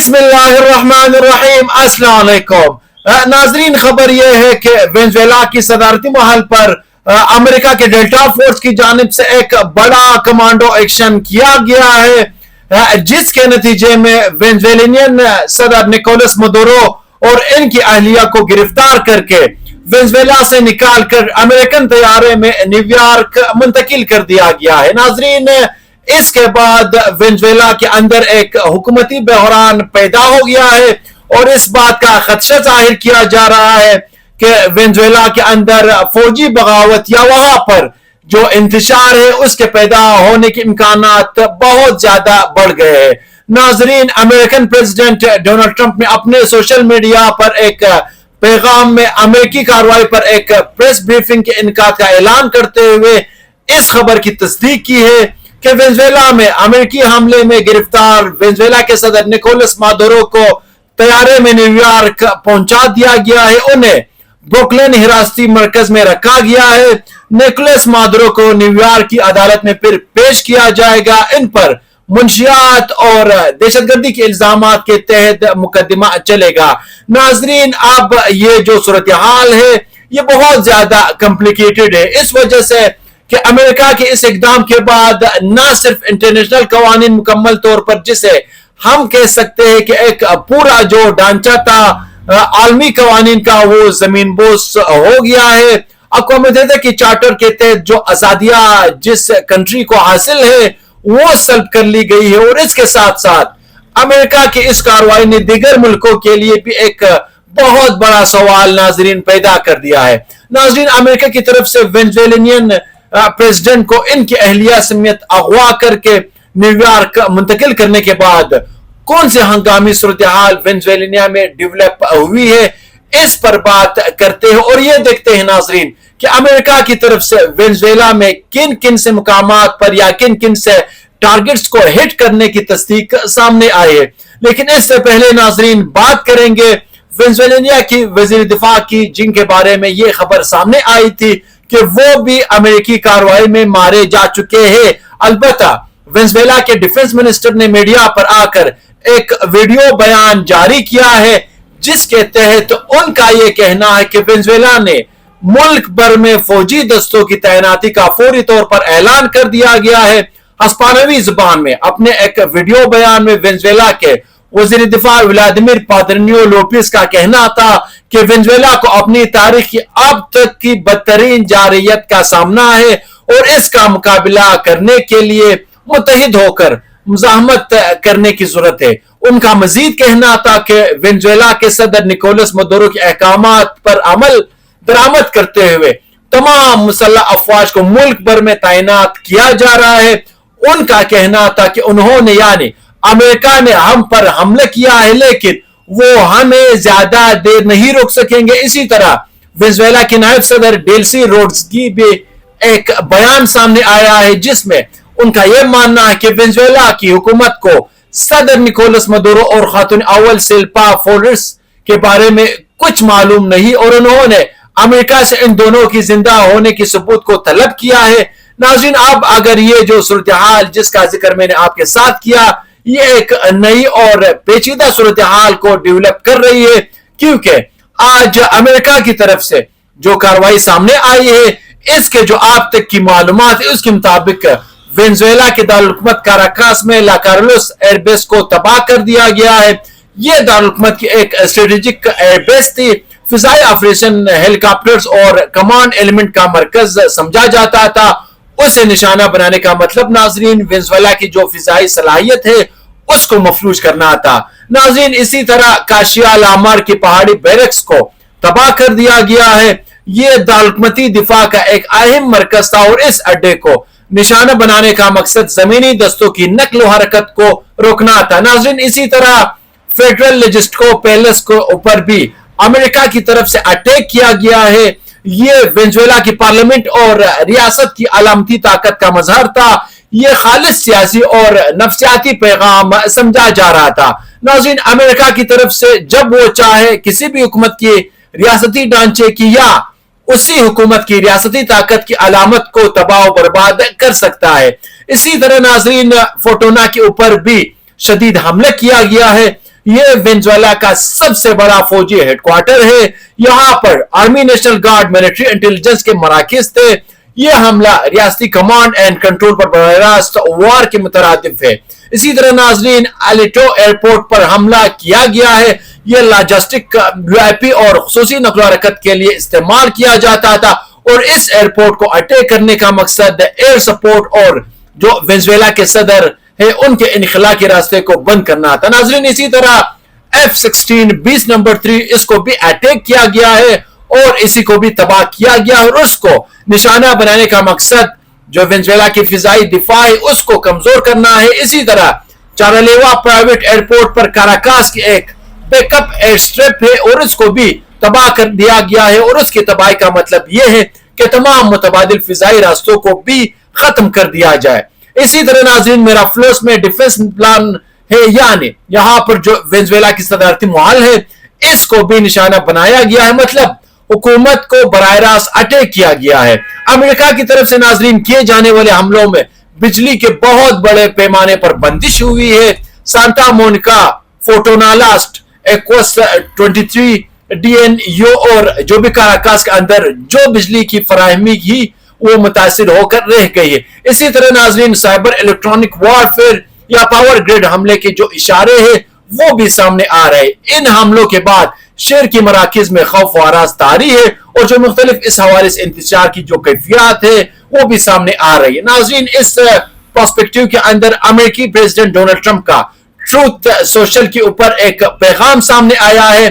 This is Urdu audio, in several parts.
بسم اللہ الرحمن الرحیم، السلام علیکم ناظرین۔ خبر یہ ہے کہ وینزویلا کی صدارتی محل پر امریکہ کے ڈیلٹا فورس کی جانب سے ایک بڑا کمانڈو ایکشن کیا گیا ہے، جس کے نتیجے میں وینزویلین صدر نکولس مدورو اور ان کی اہلیہ کو گرفتار کر کے وینزویلا سے نکال کر امریکن طیارے میں نیو یارک منتقل کر دیا گیا ہے۔ ناظرین، اس کے بعد وینزویلا کے اندر ایک حکومتی بحران پیدا ہو گیا ہے اور اس بات کا خدشہ ظاہر کیا جا رہا ہے کہ وینزویلا کے اندر فوجی بغاوت یا وہاں پر جو انتشار ہے اس کے پیدا ہونے کے امکانات بہت زیادہ بڑھ گئے ہیں۔ ناظرین، امریکن پریزیڈنٹ ڈونلڈ ٹرمپ نے اپنے سوشل میڈیا پر ایک پیغام میں امریکی کارروائی پر ایک پریس بریفنگ کے انعقاد کا اعلان کرتے ہوئے اس خبر کی تصدیق کی ہے کہ وینزویلا میں امریکی حملے میں گرفتار وینزویلا کے صدر نکولس مادورو کو طیارے میں نیو یارک پہنچا دیا گیا ہے۔ انہیں بروکلن حراستی مرکز میں رکھا گیا ہے۔ نکولس مادورو کو نیو یارک کی عدالت میں پھر پیش کیا جائے گا۔ ان پر منشیات اور دہشت گردی کے الزامات کے تحت مقدمہ چلے گا۔ ناظرین، اب یہ جو صورتحال ہے یہ بہت زیادہ کمپلیکیٹڈ ہے، اس وجہ سے کہ امریکہ کے اس اقدام کے بعد نہ صرف انٹرنیشنل قوانین مکمل طور پر، جسے ہم کہہ سکتے ہیں کہ ایک پورا جو ڈھانچہ تھا عالمی قوانین کا وہ زمین بوس ہو گیا ہے۔ اقوام متحدہ کے چارٹر کے تحت جو آزادیاں جس کنٹری کو حاصل ہے وہ سلب کر لی گئی ہے، اور اس کے ساتھ ساتھ امریکہ کی اس کارروائی نے دیگر ملکوں کے لیے بھی ایک بہت بڑا سوال ناظرین پیدا کر دیا ہے۔ ناظرین، امریکہ کی طرف سے وینزویلین پریزیڈنٹ کو ان کی اہلیہ سمیت اغوا کر کے نیو یارک منتقل کرنے کے بعد کون سے ہنگامی صورتحال وینزویلا میں ڈیولپ ہوئی ہے، اس پر بات کرتے ہیں اور یہ دیکھتے ہیں ناظرین کہ امریکہ کی طرف سے وینزویلا میں کن کن سے مقامات پر یا کن کن سے ٹارگٹس کو ہٹ کرنے کی تصدیق سامنے آئی ہے۔ لیکن اس سے پہلے ناظرین بات کریں گے وینزویلا کی وزیر دفاع کی، جن کے بارے میں یہ خبر سامنے آئی تھی کہ وہ بھی امریکی کارروائی میں مارے جا چکے ہیں۔ البتہ وینزویلا کے ڈیفنس منسٹر نے میڈیا پر آ کر ایک ویڈیو بیان جاری کیا ہے، جس کے تحت ان کا یہ کہنا ہے کہ وینزویلا نے ملک بھر میں فوجی دستوں کی تعیناتی کا فوری طور پر اعلان کر دیا گیا ہے۔ ہسپانوی زبان میں اپنے ایک ویڈیو بیان میں وینزویلا کے وزیر دفاع ولادیمیر پادرینیو لوپیز کا کہنا تھا کہ وینزویلا کو اپنی تاریخ کی اب تک کی بدترین جارحیت کا سامنا ہے اور اس کا مقابلہ کرنے کے لیے متحد ہو کر مزاحمت کرنے کی ضرورت ہے۔ ان کا مزید کہنا تھا کہ وینزویلا کے صدر نکولس مدورو کے احکامات پر عمل درآمد کرتے ہوئے تمام مسلح افواج کو ملک بھر میں تعینات کیا جا رہا ہے۔ ان کا کہنا تھا کہ انہوں نے یعنی امریکہ نے ہم پر حملہ کیا ہے، لیکن وہ ہمیں زیادہ دیر نہیں روک سکیں گے۔ اسی طرح وینزویلا کی نائب صدر ڈیلسی روڈز کی بھی ایک بیان سامنے آیا ہے، جس میں ان کا یہ ماننا ہے کہ وینزویلا کی حکومت کو صدر نکولس مدورو اور خاتون اول سلپا فورٹس کے بارے میں کچھ معلوم نہیں، اور انہوں نے امریکہ سے ان دونوں کی زندہ ہونے کی ثبوت کو طلب کیا ہے۔ ناظرین، اب اگر یہ جو صورتحال جس کا ذکر میں نے آپ کے ساتھ کیا، یہ ایک نئی اور پیچیدہ صورتحال کو ڈیولپ کر رہی ہے، کیونکہ آج امریکہ کی طرف سے جو کارروائی سامنے آئی ہے، اس کے جو آپ تک کی معلومات ہے اس کے مطابق وینزویلا کے دارالحکومت کاراکاس میں لا کارلوس ایئر بیس کو تباہ کر دیا گیا ہے۔ یہ دارالحکومت کی ایک اسٹریٹجک ایئر بیس تھی، فضائی آپریشن ہیلی کاپٹرز اور کمانڈ ایلیمنٹ کا مرکز سمجھا جاتا تھا۔ اسے نشانہ بنانے کا مطلب ناظرین وینزویلا کی جو فضائی صلاحیت ہے اس کو مفلوج کرنا تھا۔ ناظرین، اسی طرح کاشیا لامار کی پہاڑی بیرکس کو تباہ کر دیا گیا ہے۔ یہ دارالحکومتی دفاع کا ایک اہم مرکز تھا اور اس اڈے کو نشانہ بنانے کا مقصد زمینی دستوں کی نقل و حرکت کو روکنا تھا۔ ناظرین، اسی طرح فیڈرل لیجسٹکو پیلس کو اوپر بھی امریکہ کی طرف سے اٹیک کیا گیا ہے۔ یہ وینزویلا کی پارلیمنٹ اور ریاست کی علامتی طاقت کا مظہر تھا۔ یہ خالص سیاسی اور نفسیاتی پیغام سمجھا جا رہا تھا۔ ناظرین، امریکہ کی طرف سے جب وہ چاہے کسی بھی حکومت کی ریاستی ڈھانچے کی یا اسی حکومت کی ریاستی طاقت کی علامت کو تباہ و برباد کر سکتا ہے۔ اسی طرح ناظرین، فوٹونا کے اوپر بھی شدید حملہ کیا گیا ہے۔ یہ وینزویلا کا سب سے بڑا فوجی ہیڈ کوارٹر ہے. یہاں پر army national guard military intelligence کے مراکز تھے. یہ حملہ ریاستی کمانڈ اینڈ کنٹرول پر براہ راست وار کے مترادف ہے. اسی طرح ناظرین الیٹو ایئرپورٹ پر حملہ کیا گیا ہے. یہ لاجسٹک VIP اور خصوصی نقل و حرکت کے لیے استعمال کیا جاتا تھا اور اس ایئرپورٹ کو اٹیک کرنے کا مقصد ایئر سپورٹ اور جو وینزویلا کے صدر ہے ان کے انخلا کے راستے کو بند کرنا تھا. ناظرین اسی طرح F-16 20 نمبر 3 اس کو بھی اٹیک کیا گیا ہے اور اسی کو بھی تباہ کیا گیا اور اس کو نشانہ بنانے کا مقصد جو وینزویلا کی فضائی دفاع ہے اس کو کمزور کرنا ہے. اسی طرح چارلیوا پرائیویٹ ایئرپورٹ پر کاراکاس کی ایک بیک اپ ایئر سٹرپ ہے اور اس کو بھی تباہ کر دیا گیا ہے اور اس کی تباہی کا مطلب یہ ہے کہ تمام متبادل فضائی راستوں کو بھی ختم کر دیا جائے. اسی طرح ناظرین میرا فلوس میں ڈیفنس پلان ہے یعنی یہاں پر جو وینزویلا کی صدارتی معاہل ہے اس کو بھی نشانہ بنایا گیا ہے. مطلب حکومت کو براہ راست اٹیک کیا گیا ہے. امریکہ کی طرف سے ناظرین کیے جانے والے حملوں میں بجلی کے بہت بڑے پیمانے پر بندش ہوئی ہے. سانتا مونیکا فورٹونالاسٹ ایکوس 23 DNU اور جو بھی کاراکاس کے اندر جو بجلی کی فراہمی کی وہ متاثر ہو کر رہ گئی ہے. اسی طرح ناظرین سائبر الیکٹرانک وارفیئر یا پاور گریڈ حملے کے جو اشارے ہیں وہ بھی سامنے آ رہے ہیں. ان حملوں کے بعد شہر کی مراکز میں خوف و ہراس طاری ہے اور جو مختلف اس حوالے سے انتشار کی جو کیفیات ہے وہ بھی سامنے آ رہی ہے. ناظرین اس پرسپیکٹیو کے اندر امریکی پریزیڈنٹ ڈونلڈ ٹرمپ کا ٹروتھ سوشل کے اوپر ایک پیغام سامنے آیا ہے.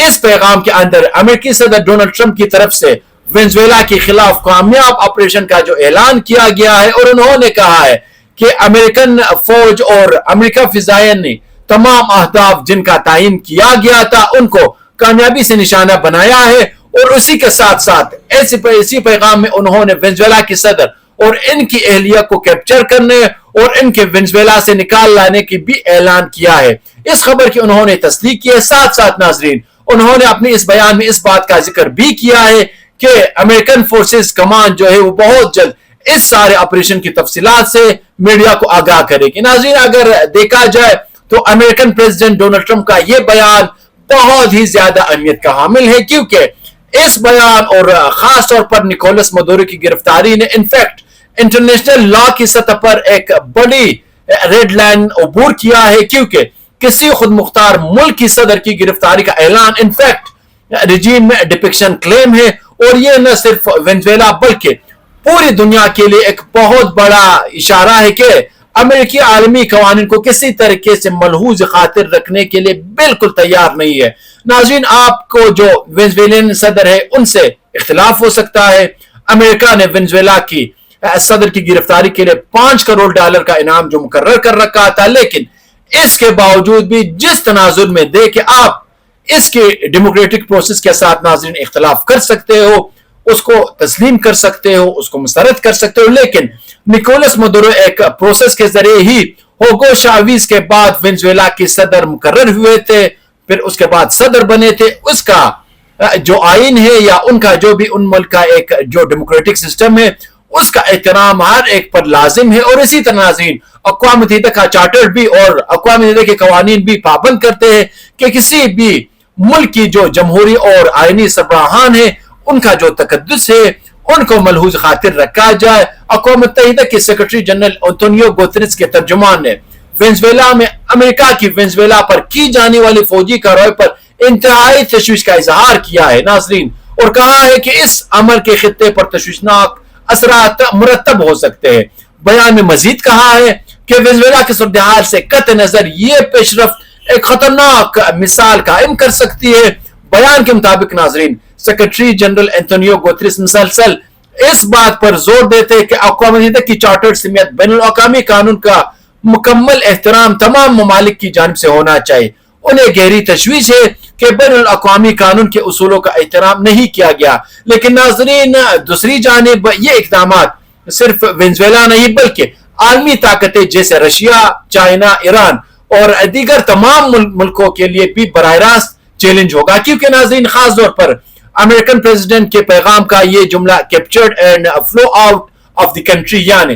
اس پیغام کے اندر امریکی صدر ڈونلڈ ٹرمپ کی طرف سے وینزویلا کے خلاف کامیاب آپریشن کا جو اعلان کیا گیا ہے اور انہوں نے کہا ہے کہ امریکن فوج اور امریکہ فضائیہ نے تمام اہداف جن کا تعین کیا گیا تھا ان کو کامیابی سے نشانہ بنایا ہے. اور اسی کے ساتھ ساتھ اسی پیغام میں انہوں نے وینزویلا کے صدر اور ان کی اہلیہ کو کیپچر کرنے اور ان کے وینزویلا سے نکال لانے کی بھی اعلان کیا ہے. اس خبر کی انہوں نے تصدیق کی ہے. ساتھ ساتھ ناظرین انہوں نے اپنے اس بیان میں اس بات کا ذکر بھی کیا ہے کہ امریکن فورسز کمانڈ جو ہے وہ بہت جلد اس سارے آپریشن کی تفصیلات سے میڈیا کو آگاہ کرے گی. ناظرین اگر دیکھا جائے تو امریکن پریزیڈنٹ ڈونلڈ ٹرمپ کا یہ بیان بہت ہی زیادہ اہمیت کا حامل ہے کیونکہ اس بیان اور خاص طور پر نکولس مدورو کی گرفتاری نے انفیکٹ انٹرنیشنل لا کی سطح پر ایک بڑی ریڈ لائن عبور کیا ہے کیونکہ کسی خود مختار ملک کی صدر کی گرفتاری کا اعلان انفیکٹ رجیم میں ڈپکشن کلیم ہے اور یہ نہ صرف وینزویلا بلکہ پوری دنیا کے لیے ایک بہت بڑا اشارہ ہے کہ امریکی عالمی قوانین کو کسی طریقے سے ملحوظ خاطر رکھنے کے لیے بالکل تیار نہیں ہے. ناظرین آپ کو جو وینزویلین صدر ہے ان سے اختلاف ہو سکتا ہے. امریکہ نے وینزویلا کی صدر کی گرفتاری کے لیے $5 کروڑ کا انعام جو مقرر کر رکھا تھا لیکن اس کے باوجود بھی جس تناظر میں دے کہ آپ اس کے ڈیموکریٹک پروسیس کے ساتھ ناظرین اختلاف کر سکتے ہو اس کو تسلیم کر سکتے ہو اس کو مسترد کر سکتے ہو لیکن نکولس مدورو ایک پروسیس کے ذریعے ہی ہوگو شاویز کے بعد وینزویلا کے صدر مقرر ہوئے تھے پھر اس کے بعد صدر بنے تھے. اس کا جو آئین ہے یا ان کا جو بھی ان ملک کا ایک جو ڈیموکریٹک سسٹم ہے اس کا احترام ہر ایک پر لازم ہے اور اسی طرح ناظرین اقوام متحدہ کا چارٹر بھی اور اقوام متحدہ کے قوانین بھی پابند کرتے ہیں کہ کسی بھی ملک کی جو جمہوری اور آئینی سربراہان ہیں ان کا جو تقدس ہے ان کو ملحوظ خاطر رکھا جائے. اقوام متحدہ کے سیکرٹری جنرل انتونیو گوتریس کے ترجمان نے وینزویلا میں امریکہ کی وینزویلا پر کی جانے والی فوجی کارروائی پر انتہائی تشویش کا اظہار کیا ہے ناظرین اور کہا ہے کہ اس عمل کے خطے پر تشویشناک اثرات مرتب ہو سکتے ہیں. بیان میں مزید کہا ہے کہ وینزویلا کے صورتحال سے قطع نظر یہ پیش رفت ایک خطرناک مثال قائم کر سکتی ہے. بیان کے مطابق ناظرین سیکرٹری جنرل انتونیو گوتریس مسلسل اس بات پر زور دیتے کہ اقوام متحدہ کی چارٹر سمیت بین الاقوامی قانون کا مکمل احترام تمام ممالک کی جانب سے ہونا چاہیے. انہیں گہری تشویش ہے کہ بین الاقوامی قانون کے اصولوں کا احترام نہیں کیا گیا. لیکن ناظرین دوسری جانب یہ اقدامات صرف وینزویلا نہیں بلکہ عالمی طاقتیں جیسے رشیا، چائنا، ایران اور دیگر تمام ملکوں کے لیے بھی براہ راست چیلنج ہوگا کیونکہ ناظرین خاص طور پر امریکن پریزیڈنٹ کے پیغام کا یہ جملہ captured and flow out of the country یعنی